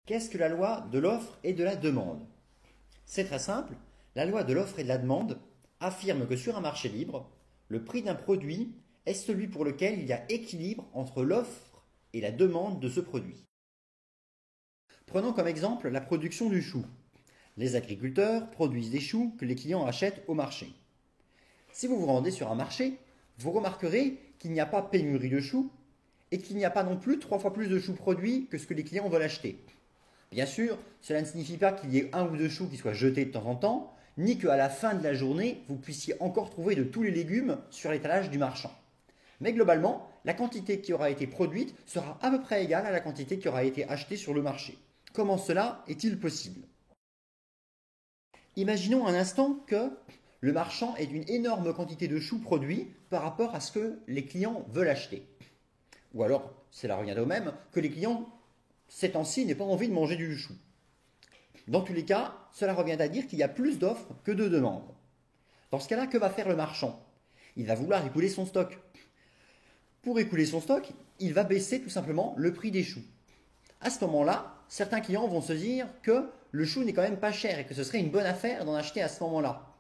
Qu'est-ce que la loi de l'offre et de la demande? C'est très simple, la loi de l'offre et de la demande affirme que sur un marché libre, le prix d'un produit est celui pour lequel il y a équilibre entre l'offre et la demande de ce produit. Prenons comme exemple la production du chou. Les agriculteurs produisent des choux que les clients achètent au marché. Si vous vous rendez sur un marché, vous remarquerez qu'il n'y a pas pénurie de choux et qu'il n'y a pas non plus 3 fois plus de choux produits que ce que les clients veulent acheter. Bien sûr, cela ne signifie pas qu'il y ait un ou deux choux qui soient jetés de temps en temps, ni qu'à la fin de la journée, vous puissiez encore trouver de tous les légumes sur l'étalage du marchand. Mais globalement, la quantité qui aura été produite sera à peu près égale à la quantité qui aura été achetée sur le marché. Comment cela est-il possible? Imaginons un instant que le marchand ait une énorme quantité de choux produits par rapport à ce que les clients veulent acheter. Ou alors, cela revient au même, que les clients ces temps-ci n'aient pas envie de manger du chou. Dans tous les cas, cela revient à dire qu'il y a plus d'offres que de demandes. Dans ce cas-là, que va faire le marchand? Il va vouloir écouler son stock. Pour écouler son stock, il va baisser tout simplement le prix des choux. À ce moment-là, certains clients vont se dire que le chou n'est quand même pas cher et que ce serait une bonne affaire d'en acheter à ce moment-là.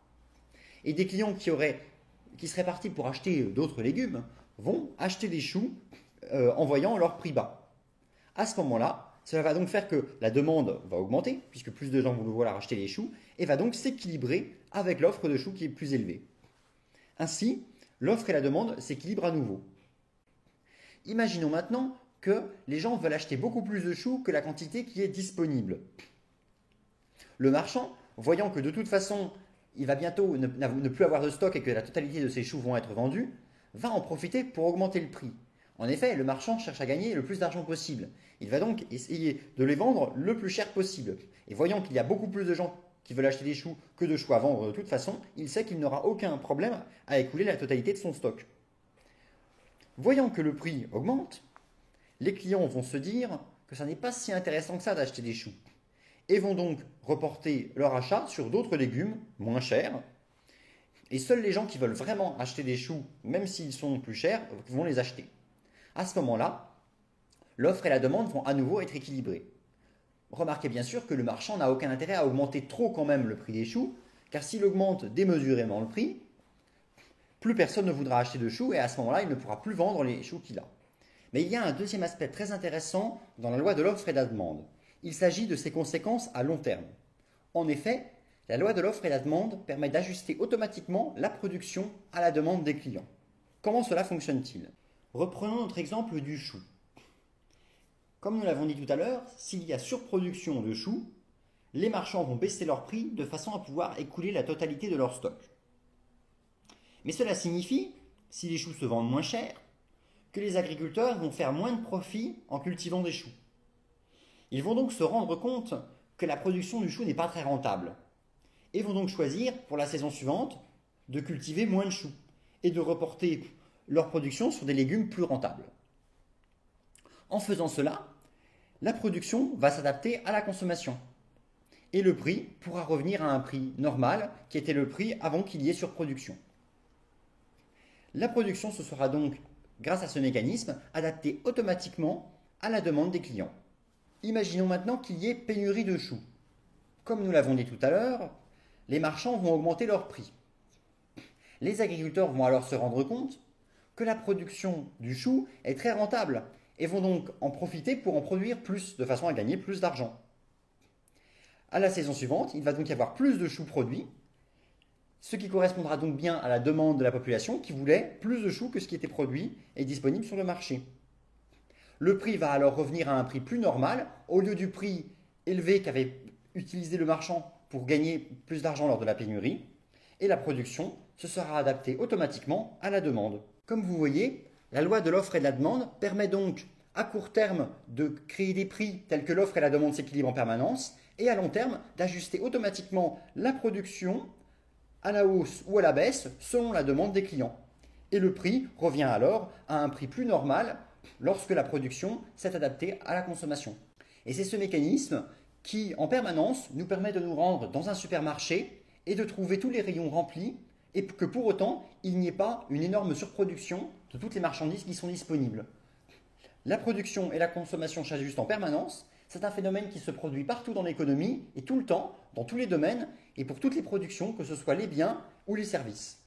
Et des clients qui seraient partis pour acheter d'autres légumes vont acheter des choux en voyant leur prix bas. À ce moment-là, cela va donc faire que la demande va augmenter, puisque plus de gens vont vouloir acheter les choux, et va donc s'équilibrer avec l'offre de choux qui est plus élevée. Ainsi, l'offre et la demande s'équilibrent à nouveau. Imaginons maintenant que les gens veulent acheter beaucoup plus de choux que la quantité qui est disponible. Le marchand, voyant que de toute façon, il va bientôt ne plus avoir de stock et que la totalité de ses choux vont être vendus, va en profiter pour augmenter le prix. En effet, le marchand cherche à gagner le plus d'argent possible. Il va donc essayer de les vendre le plus cher possible. Et voyant qu'il y a beaucoup plus de gens qui veulent acheter des choux que de choux à vendre de toute façon, il sait qu'il n'aura aucun problème à écouler la totalité de son stock. Voyant que le prix augmente, les clients vont se dire que ça n'est pas si intéressant que ça d'acheter des choux. Et vont donc reporter leur achat sur d'autres légumes moins chers. Et seuls les gens qui veulent vraiment acheter des choux, même s'ils sont plus chers, vont les acheter. À ce moment-là, l'offre et la demande vont à nouveau être équilibrées. Remarquez bien sûr que le marchand n'a aucun intérêt à augmenter trop quand même le prix des choux, car s'il augmente démesurément le prix, plus personne ne voudra acheter de choux et à ce moment-là, il ne pourra plus vendre les choux qu'il a. Mais il y a un deuxième aspect très intéressant dans la loi de l'offre et de la demande. Il s'agit de ses conséquences à long terme. En effet, la loi de l'offre et de la demande permet d'ajuster automatiquement la production à la demande des clients. Comment cela fonctionne-t-il? Reprenons notre exemple du chou. Comme nous l'avons dit tout à l'heure, s'il y a surproduction de choux, les marchands vont baisser leur prix de façon à pouvoir écouler la totalité de leur stock. Mais cela signifie, si les choux se vendent moins cher, que les agriculteurs vont faire moins de profit en cultivant des choux. Ils vont donc se rendre compte que la production du chou n'est pas très rentable et vont donc choisir pour la saison suivante de cultiver moins de choux et de reporter leur production sur des légumes plus rentables. En faisant cela, la production va s'adapter à la consommation et le prix pourra revenir à un prix normal qui était le prix avant qu'il y ait surproduction. La production se sera donc, grâce à ce mécanisme, adaptée automatiquement à la demande des clients. Imaginons maintenant qu'il y ait pénurie de choux. Comme nous l'avons dit tout à l'heure, les marchands vont augmenter leur prix. Les agriculteurs vont alors se rendre compte que la production du chou est très rentable et vont donc en profiter pour en produire plus, de façon à gagner plus d'argent. À la saison suivante, il va donc y avoir plus de choux produits, ce qui correspondra donc bien à la demande de la population qui voulait plus de choux que ce qui était produit et disponible sur le marché. Le prix va alors revenir à un prix plus normal, au lieu du prix élevé qu'avait utilisé le marchand pour gagner plus d'argent lors de la pénurie, et la production se sera adaptée automatiquement à la demande. Comme vous voyez, la loi de l'offre et de la demande permet donc à court terme de créer des prix tels que l'offre et la demande s'équilibrent en permanence et à long terme d'ajuster automatiquement la production à la hausse ou à la baisse selon la demande des clients. Et le prix revient alors à un prix plus normal lorsque la production s'est adaptée à la consommation. Et c'est ce mécanisme qui, en permanence, nous permet de nous rendre dans un supermarché et de trouver tous les rayons remplis et que pour autant, il n'y ait pas une énorme surproduction de toutes les marchandises qui sont disponibles. La production et la consommation s'ajustent en permanence, C'est un phénomène qui se produit partout dans l'économie et tout le temps, dans tous les domaines et pour toutes les productions, que ce soit les biens ou les services.